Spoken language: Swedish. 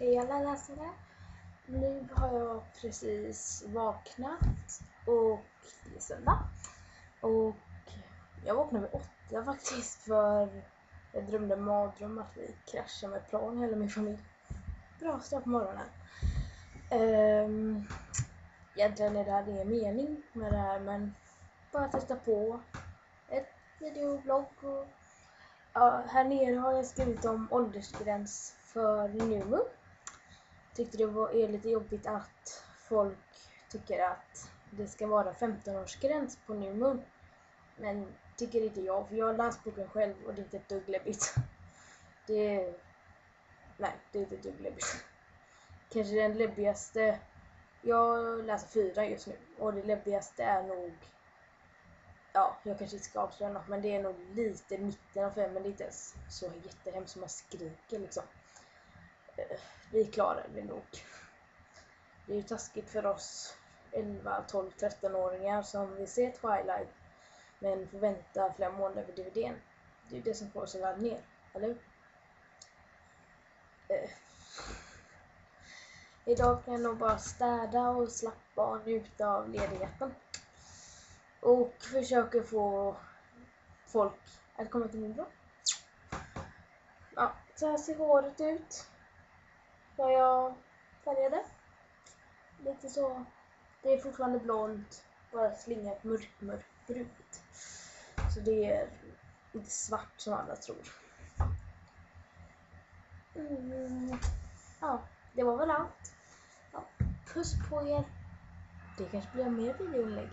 Hej alla läsare! Nu har jag precis vaknat och det är söndag. Och jag vaknade vid 8 faktiskt, för jag drömde mardröm att vi kraschade med plan hela min familj. Bra start på morgonen. Egentligen är det här ingen mening med det här, men bara testa på ett videoblogg. Och här nere har jag skrivit om åldersgräns för New Moon. Tyckte det är lite jobbigt att folk tycker att det ska vara 15-årsgräns på New Moon. Men tycker inte jag, för jag har läst boken själv och det är inte ett dugg läbbigt. Nej, det är inte ett dugg läbbigt. Kanske den läbbigaste, jag läser 4 just nu, och det läbbigaste är nog, jag kanske inte ska avslöja något, men det är nog lite mitten av 5, men det är inte ens så jättehemskt som man skriker liksom. Vi klarar det nog. Det är ju taskigt för oss 11, 12, 13-åringar som vill se Twilight men får vänta flera månader på DVD:n. Det är ju det som får oss att ladda ner, eller hur? Idag kan jag nog bara städa och slappa och njuta av ledigheten. Och försöka få folk att komma till min blogg. Ja, så här ser håret ut. Vad jag färgade. Lite så. Det är fortfarande blont, bara slingat mörkbrunt. Så det är inte svart som alla tror. Det var väl allt. Puss på er. Det kanske blir mer videoinlägg.